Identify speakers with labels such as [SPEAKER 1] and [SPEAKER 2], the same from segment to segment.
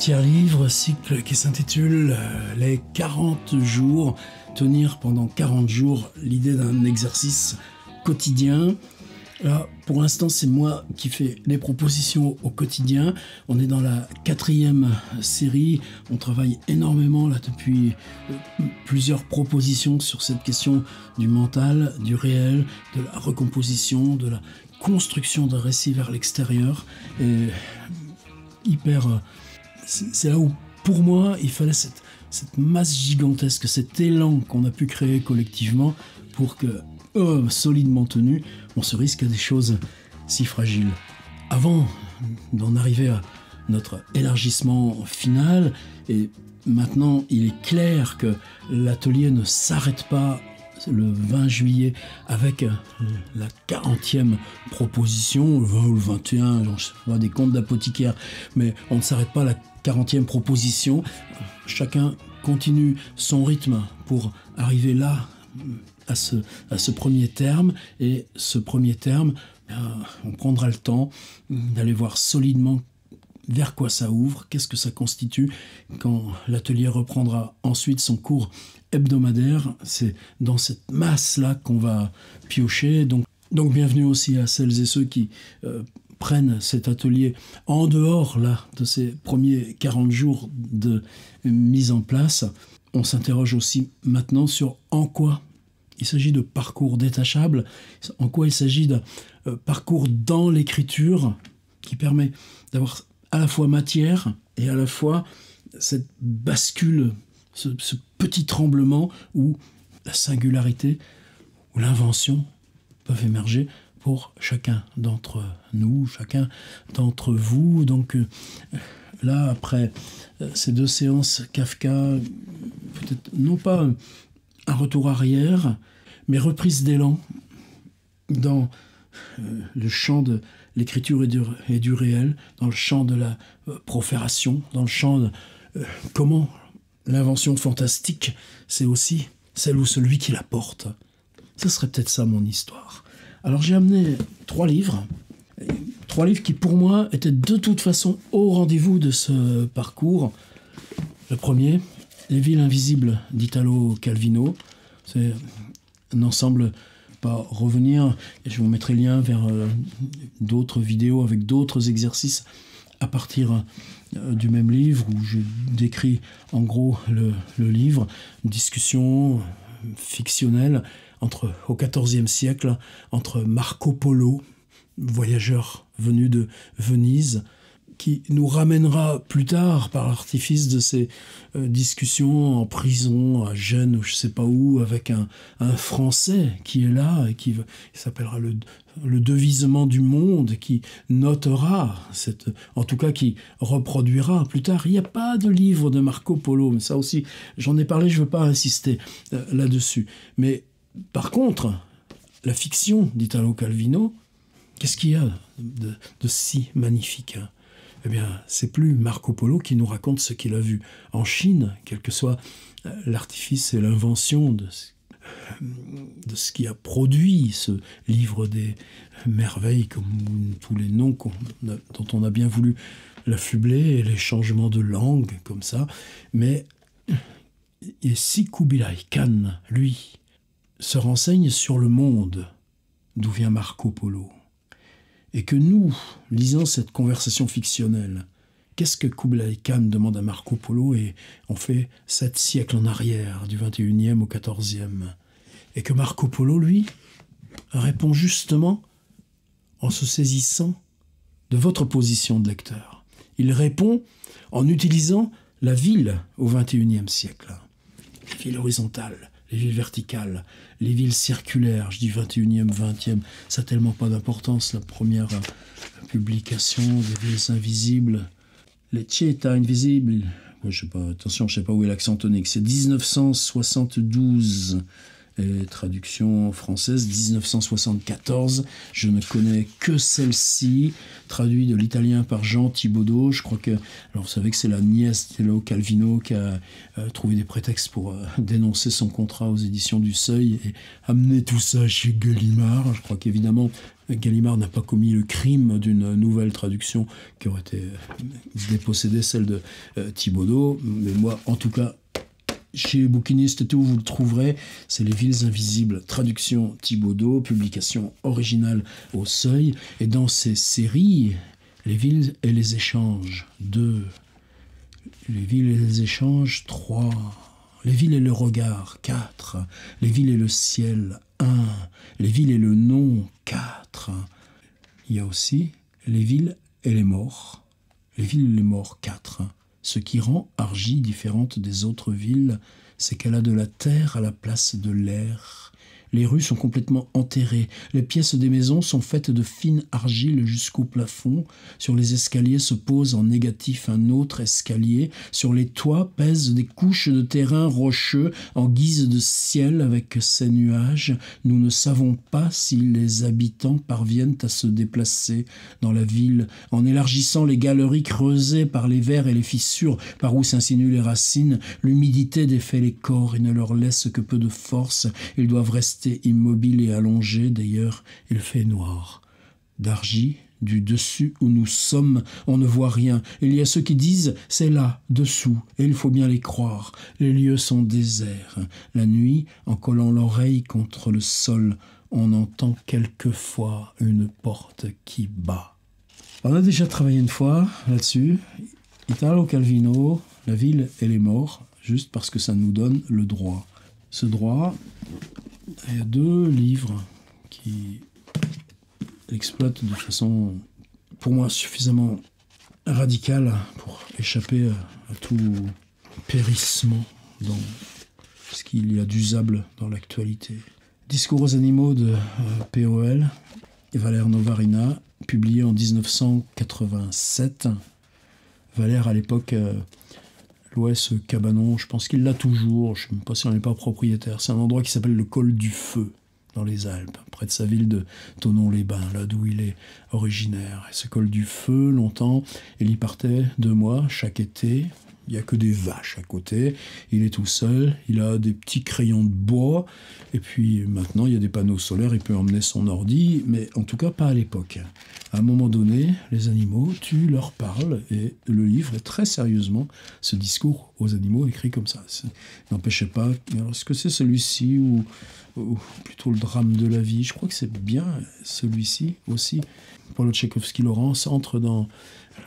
[SPEAKER 1] Tiers-livre, cycle qui s'intitule Les 40 jours, tenir pendant 40 jours, l'idée d'un exercice quotidien. Là, pour l'instant, c'est moi qui fais les propositions au quotidien. On est dans la 4e série. On travaille énormément là depuis plusieurs propositions sur cette question du mental, du réel, de la recomposition, de la construction d'un récit vers l'extérieur. Et c'est là où, pour moi, il fallait cette masse gigantesque, cet élan qu'on a pu créer collectivement pour que, solidement tenu, on se risque à des choses si fragiles. Avant d'en arriver à notre élargissement final, et maintenant il est clair que l'atelier ne s'arrête pas le 20 juillet avec la 40e proposition, le 20 ou le 21, je sais pas, des comptes d'apothicaire, mais on ne s'arrête pas à la 40e proposition. Chacun continue son rythme pour arriver là, à ce premier terme, et ce premier terme, on prendra le temps d'aller voir solidement vers quoi ça ouvre, qu'est-ce que ça constitue. Quand l'atelier reprendra ensuite son cours hebdomadaire, c'est dans cette masse-là qu'on va piocher. Donc bienvenue aussi à celles et ceux qui prennent cet atelier en dehors là, de ces premiers 40 jours de mise en place. On s'interroge aussi maintenant sur en quoi il s'agit de parcours détachables, en quoi il s'agit de parcours dans l'écriture qui permet d'avoir à la fois matière et à la fois cette bascule, ce petit tremblement où la singularité ou l'invention peuvent émerger pour chacun d'entre nous, chacun d'entre vous. Donc là, après ces 2 séances Kafka, peut-être non pas un retour arrière, mais reprise d'élan dans le champ de l'écriture et du réel, dans le champ de la profération, dans le champ de comment l'invention fantastique, c'est aussi celle ou celui qui la porte. Ce serait peut-être ça mon histoire. Alors j'ai amené 3 livres qui pour moi étaient de toute façon au rendez-vous de ce parcours. Le premier, Les villes invisibles d'Italo Calvino. C'est un ensemble, pas revenir, et je vous mettrai le lien vers d'autres vidéos avec d'autres exercices à partir du même livre où je décris en gros le livre, une discussion fictionnelle au XIVe siècle entre Marco Polo, voyageur venu de Venise, qui nous ramènera plus tard par l'artifice de ces discussions en prison, à Gênes ou je sais pas où, avec un Français qui est là et qui s'appellera le devisement du monde, qui notera, en tout cas qui reproduira plus tard. Il n'y a pas de livre de Marco Polo, mais ça aussi, j'en ai parlé, je ne veux pas insister là-dessus. Mais par contre, la fiction d'Italo Calvino, qu'est-ce qu'il y a de si magnifique ? Eh bien, c'est plus Marco Polo qui nous raconte ce qu'il a vu en Chine, quel que soit l'artifice et l'invention de ce qui a produit ce livre des merveilles, comme tous les noms dont on a bien voulu l'affubler, et les changements de langue, comme ça. Mais et si Kubilai Khan, lui, se renseigne sur le monde d'où vient Marco Polo, et que nous lisons cette conversation fictionnelle, qu'est-ce que Kublai Khan demande à Marco Polo, et on fait 7 siècles en arrière, du 21e au 14e, et que Marco Polo, lui, répond justement en se saisissant de votre position de lecteur. Il répond en utilisant la ville au 21e siècle, les villes horizontales, les villes verticales, les villes circulaires, je dis 21e, 20e, ça n'a tellement pas d'importance, la première publication des villes invisibles, les Città Invisibili, je sais pas, attention, je sais pas où est l'accent tonique, c'est 1972, et traduction française 1974, je ne connais que celle-ci, traduite de l'italien par Jean Thibaudot. Je crois que, alors vous savez que c'est la nièce d'Italo Calvino qui a trouvé des prétextes pour dénoncer son contrat aux éditions du Seuil et amener tout ça chez Gallimard. Je crois qu'évidemment Gallimard n'a pas commis le crime d'une nouvelle traduction qui aurait été dépossédée, celle de Thibaudeau. Mais moi, en tout cas, chez les bouquinistes et tout, vous le trouverez. C'est Les Villes Invisibles, traduction Thibaudeau, publication originale au Seuil. Et dans ces séries, Les Villes et les Échanges, 2. Les Villes et les Échanges, 3. Les Villes et le Regard, 4. Les Villes et le Ciel, 1. Les Villes et le Nom, 4. Il y a aussi Les Villes et les Morts. Les Villes et les Morts, 4. Ce qui rend Argy différente des autres villes, c'est qu'elle a de la terre à la place de l'air. Les rues sont complètement enterrées. Les pièces des maisons sont faites de fine argile jusqu'au plafond. Sur les escaliers se pose en négatif un autre escalier. Sur les toits pèsent des couches de terrain rocheux en guise de ciel avec ces nuages. Nous ne savons pas si les habitants parviennent à se déplacer dans la ville en élargissant les galeries creusées par les vers et les fissures par où s'insinuent les racines. L'humidité défait les corps et ne leur laisse que peu de force. Ils doivent rester immobile et allongé, d'ailleurs, il fait noir. D'Argy, du dessus où nous sommes, on ne voit rien. Il y a ceux qui disent « c'est là, dessous », et il faut bien les croire. Les lieux sont déserts. La nuit, en collant l'oreille contre le sol, on entend quelquefois une porte qui bat. On a déjà travaillé une fois là-dessus. Italo Calvino, La ville et les morts, juste parce que ça nous donne le droit. Ce droit... Il y a 2 livres qui exploitent de façon, pour moi, suffisamment radicale pour échapper à tout périssement dans ce qu'il y a d'usable dans l'actualité. Discours aux animaux de POL et Valère Novarina, publié en 1987. Valère, à l'époque... louait ce cabanon, je pense qu'il l'a toujours, je ne sais même pas si on n'est pas propriétaire. C'est un endroit qui s'appelle le col du Feu, dans les Alpes, près de sa ville de Thonon-les-Bains, là d'où il est originaire. Et ce col du Feu, longtemps, il y partait 2 mois chaque été. Il n'y a que des vaches à côté, il est tout seul, il a des petits crayons de bois, et puis maintenant il y a des panneaux solaires, il peut emmener son ordi, mais en tout cas pas à l'époque. À un moment donné, les animaux, tu leur parles, et le livre est très sérieusement ce discours aux animaux écrit comme ça. N'empêchez pas, alors est-ce que c'est celui-ci ou plutôt le drame de la vie? Je crois que c'est bien celui-ci aussi. Paulo Tchaïkovski-Laurence entre dans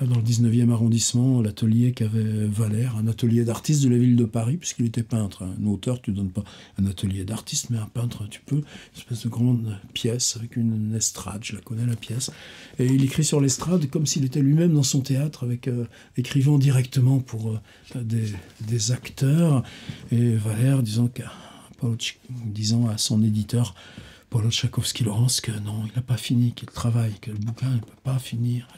[SPEAKER 1] le 19e arrondissement, l'atelier qu'avait Valère, un atelier d'artiste de la ville de Paris, puisqu'il était peintre. Un auteur, tu ne donnes pas un atelier d'artiste, mais un peintre, tu peux. Une espèce de grande pièce avec une estrade, je la connais la pièce. Et il écrit sur l'estrade comme s'il était lui-même dans son théâtre, avec écrivant directement pour des acteurs. Et Valère disant à son éditeur, Paulo Tchaïkovski-Laurence, que non, il n'a pas fini, qu'il travaille, que le bouquin ne peut pas finir.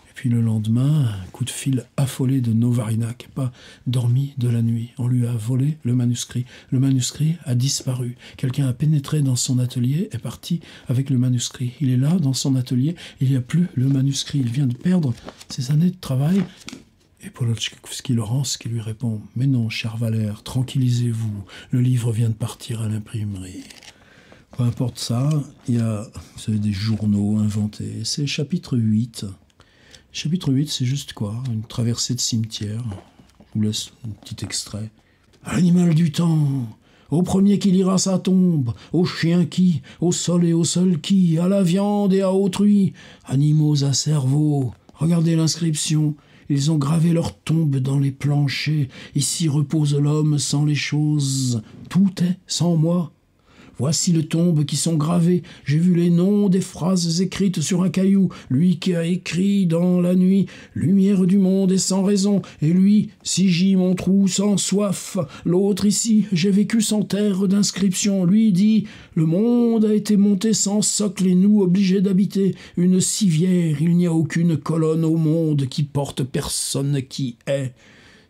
[SPEAKER 1] Et puis le lendemain, un coup de fil affolé de Novarina, qui n'a pas dormi de la nuit. On lui a volé le manuscrit. Le manuscrit a disparu. Quelqu'un a pénétré dans son atelier, est parti avec le manuscrit. Il est là, dans son atelier, il n'y a plus le manuscrit. Il vient de perdre ses années de travail. Et Paulo Tchaïkovski-Laurence qui lui répond « Mais non, cher Valère, tranquillisez-vous, le livre vient de partir à l'imprimerie. » Peu importe ça, il y a vous savez, des journaux inventés. C'est chapitre 8. Chapitre 8, c'est juste quoi? Une traversée de cimetière. Je vous laisse un petit extrait. « À l'animal du temps, au premier qui lira sa tombe, au chien qui, au sol et au seul qui, à la viande et à autrui, animaux à cerveau. Regardez l'inscription. Ils ont gravé leur tombe dans les planchers. Ici repose l'homme sans les choses. Tout est sans moi. Voici les tombes qui sont gravées. J'ai vu les noms des phrases écrites sur un caillou. Lui qui a écrit dans la nuit, lumière du monde et sans raison. Et lui, si j'y mon trou sans soif. L'autre ici, j'ai vécu sans terre d'inscription. Lui dit, le monde a été monté sans socle et nous obligés d'habiter une civière. Il n'y a aucune colonne au monde qui porte personne qui est.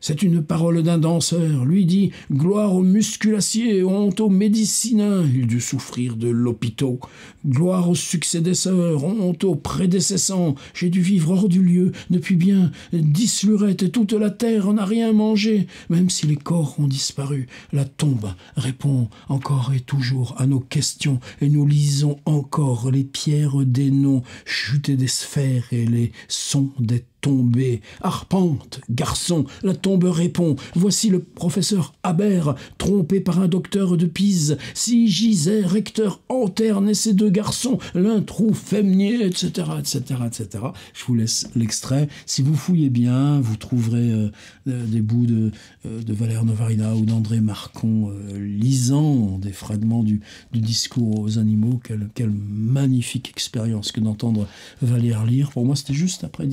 [SPEAKER 1] C'est une parole d'un danseur. Lui dit « Gloire aux musculaciers, honte aux médicinins. Il dut souffrir de l'hôpital. Gloire aux succédesseurs, honte aux prédécessants. J'ai dû vivre hors du lieu depuis bien 10 lurettes et toute la terre n'a rien mangé. Même si les corps ont disparu, la tombe répond encore et toujours à nos questions et nous lisons encore les pierres des noms chutés des sphères et les sons des tombée. Arpente, garçon, la tombe répond. Voici le professeur Habert, trompé par un docteur de Pise. Si gisait recteur Anterne et ses 2 garçons, l'un trou féminier, etc., etc., etc. Je vous laisse l'extrait. Si vous fouillez bien, vous trouverez des bouts de Valère Novarina ou d'André Marcon lisant des fragments du discours aux animaux. Quelle magnifique expérience que d'entendre Valère lire. Pour moi, c'était juste après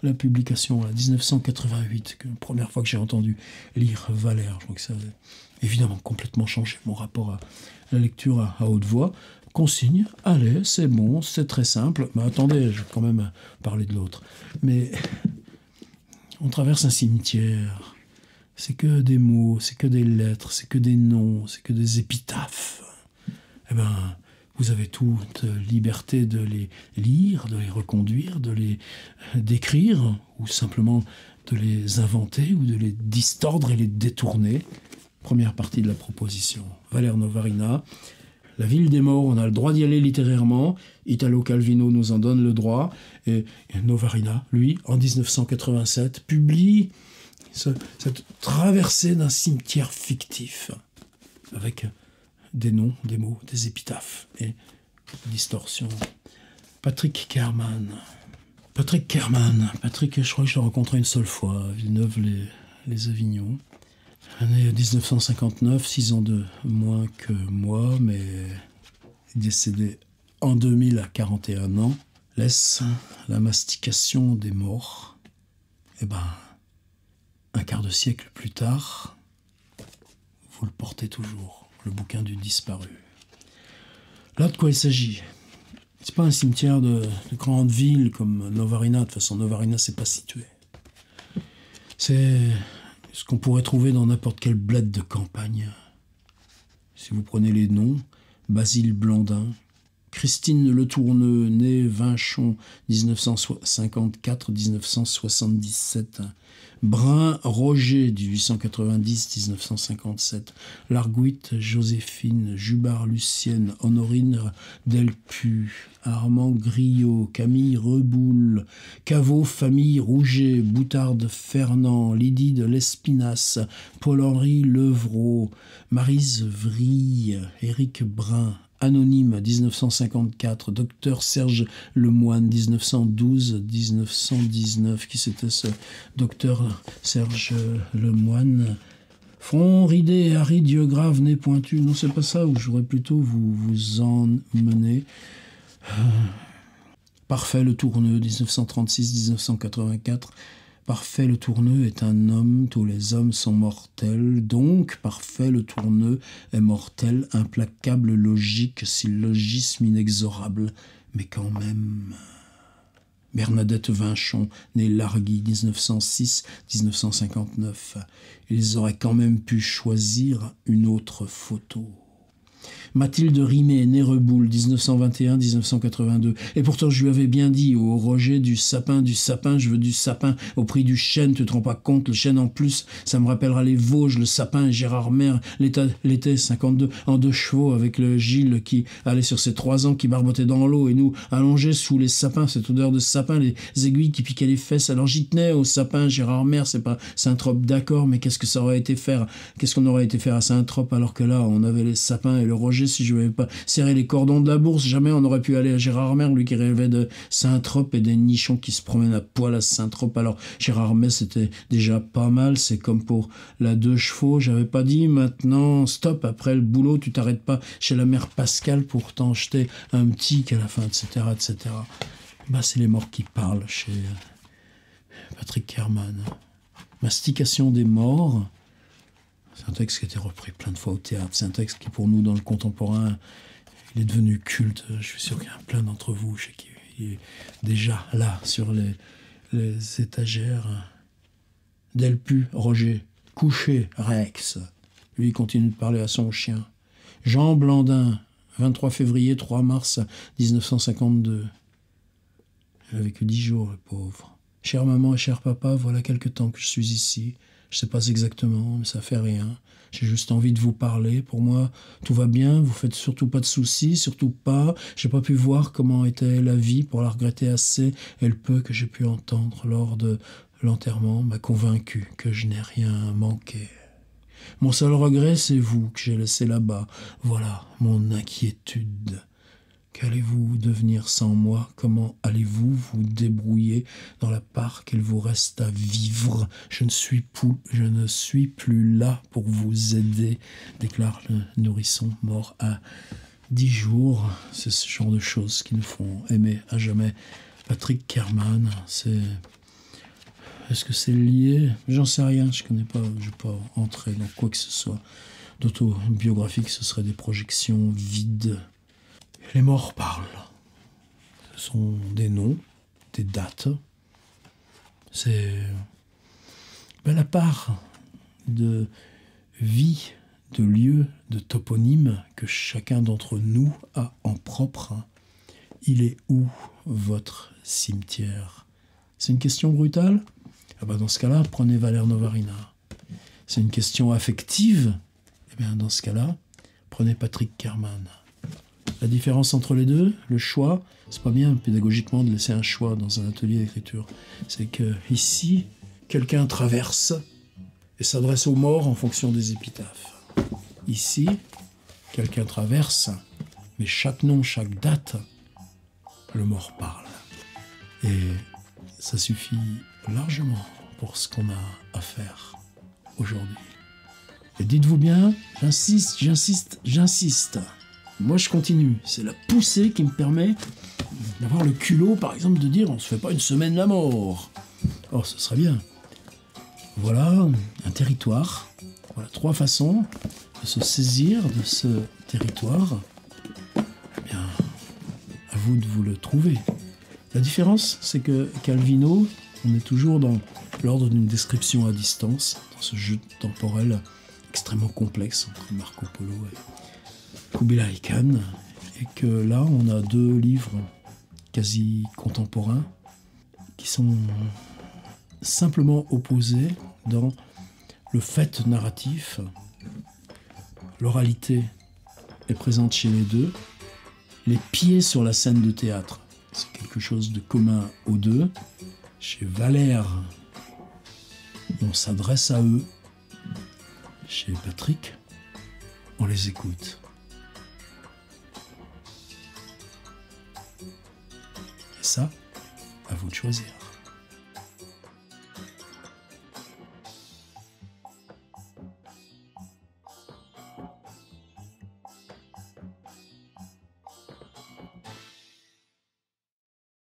[SPEAKER 1] la publication, en 1988, que la première fois que j'ai entendu lire Valère. Je crois que ça a évidemment complètement changé mon rapport à la lecture à haute voix. Consigne, allez, c'est bon, c'est très simple. Mais attendez, je vais quand même parler de l'autre. Mais on traverse un cimetière. C'est que des mots, c'est que des lettres, c'est que des noms, c'est que des épitaphes. Eh ben, vous avez toute liberté de les lire, de les reconduire, de les décrire, ou simplement de les inventer, ou de les distordre et les détourner. Première partie de la proposition. Valère Novarina. La ville des morts, on a le droit d'y aller littérairement. Italo Calvino nous en donne le droit. Et Novarina, lui, en 1987, publie cette traversée d'un cimetière fictif, avec des noms, des mots, des épitaphes et distorsions. Patrick Kerman. Patrick, je crois que je l'ai rencontré une seule fois à Villeneuve-les-Avignon. Année 1959, 6 ans de moins que moi, mais décédé en 2000 à 41 ans. Laisse la mastication des morts. Eh ben, un quart de siècle plus tard, vous le portez toujours. Le bouquin du disparu. Là, de quoi il s'agit? C'est pas un cimetière de grande ville comme Novarina. De toute façon, Novarina, c'est pas situé. C'est ce qu'on pourrait trouver dans n'importe quel bled de campagne. Si vous prenez les noms, Basile Blandin, Christine Le Tourneux, née Vinchon, 1954-1977. Brun Roger, 1890-1957. Larguite Joséphine, Jubard Lucienne, Honorine Delpu, Armand Griot, Camille Reboul, Caveau Famille Rouget, Boutarde Fernand, Lydie de l'Espinasse, Paul-Henri Levrault, Maryse Vrille, Éric Brun, Anonyme, 1954, Docteur Serge Lemoine, 1912-1919. Qui c'était ce Docteur Serge Lemoine? Front ridé, aride, yeux graves, nez pointu. Non, c'est pas ça, où j'aurais plutôt vous emmener. Parfait Le Tourneux, 1936-1984. Parfait Le Tourneux est un homme, tous les hommes sont mortels, donc Parfait Le Tourneux est mortel, implacable logique, syllogisme inexorable, mais quand même... Bernadette Vinchon, née Larguy, 1906-1959. Ils auraient quand même pu choisir une autre photo. Mathilde Rimet, née Reboul, 1921-1982. Et pourtant, je lui avais bien dit, au Roger du sapin, je veux du sapin, au prix du chêne, tu te rends pas compte, le chêne en plus, ça me rappellera les Vosges, le sapin, Gérard Maire, l'été 52, en 2 chevaux, avec le Gilles qui allait sur ses 3 ans, qui barbotait dans l'eau, et nous, allongés sous les sapins, cette odeur de sapin, les aiguilles qui piquaient les fesses. Alors j'y tenais au sapin, Gérard Maire, c'est pas Saint-Trope, d'accord, mais qu'est-ce qu'on aurait été faire à Saint-Trope, alors que là, on avait les sapins et le Roger. Si je n'avais pas serré les cordons de la bourse, jamais on aurait pu aller à Gérard Maire, lui qui rêvait de Saint-Trope et des nichons qui se promènent à poil à Saint-Trope. Alors Gérard Maire, c'était déjà pas mal, c'est comme pour la 2 chevaux, j'avais pas dit maintenant stop, après le boulot, tu t'arrêtes pas chez la mère Pascal pour t'en jeter un petit qu'à la fin, etc., etc. Bah, c'est les morts qui parlent chez Patrick Kerman. Mastication des morts. C'est un texte qui a été repris plein de fois au théâtre. C'est un texte qui, pour nous, dans le contemporain, il est devenu culte. Je suis sûr qu'il y a plein d'entre vous qui est déjà là, sur les étagères. Delpu, Roger. Couché, Rex. Lui, il continue de parler à son chien. Jean Blandin, 23 février, 3 mars 1952. Il a vécu 10 jours, le pauvre. Chère maman et cher papa, voilà quelque temps que je suis ici. Je sais pas exactement, mais ça fait rien. J'ai juste envie de vous parler. Pour moi, tout va bien. Vous faites surtout pas de soucis, surtout pas. J'ai pas pu voir comment était la vie pour la regretter assez. Et le peu que j'ai pu entendre lors de l'enterrement m'a convaincu que je n'ai rien manqué. Mon seul regret, c'est vous que j'ai laissé là-bas. Voilà mon inquiétude. Qu'allez-vous devenir sans moi? Comment allez-vous vous débrouiller dans la part qu'il vous reste à vivre? Je ne suis plus là pour vous aider, déclare le nourrisson mort à 10 jours. C'est ce genre de choses qui nous font aimer à jamais Patrick Kerman. Est-ce que c'est lié? J'en sais rien, je connais pas, je ne vais pas entrer dans quoi que ce soit d'autobiographique, ce serait des projections vides. Les morts parlent. Ce sont des noms, des dates. C'est la part de vie, de lieu, de toponyme que chacun d'entre nous a en propre. Il est où votre cimetière? C'est une question brutale? Ah ben dans ce cas-là, prenez Valère Novarina. C'est une question affective? Eh bien dans ce cas-là, prenez Patrick Kerman. La différence entre les deux, le choix, c'est pas bien pédagogiquement de laisser un choix dans un atelier d'écriture. C'est que ici, quelqu'un traverse et s'adresse aux morts en fonction des épitaphes. Ici, quelqu'un traverse, mais chaque nom, chaque date, le mort parle. Et ça suffit largement pour ce qu'on a à faire aujourd'hui. Et dites-vous bien, j'insiste. Moi, je continue. C'est la poussée qui me permet d'avoir le culot, par exemple, de dire on se fait pas une semaine la mort. Or, ce serait bien. Voilà un territoire. Voilà 3 façons de se saisir de ce territoire. Eh bien, à vous de vous le trouver. La différence, c'est que Calvino, on est toujours dans l'ordre d'une description à distance, dans ce jeu temporel extrêmement complexe entre Marco Polo et Kublai Khan, et que là, on a 2 livres quasi contemporains qui sont simplement opposés dans le fait narratif. L'oralité est présente chez les deux. Les pieds sur la scène de théâtre, c'est quelque chose de commun aux deux. Chez Valère, on s'adresse à eux. Chez Patrick, on les écoute. Et ça, à vous de choisir.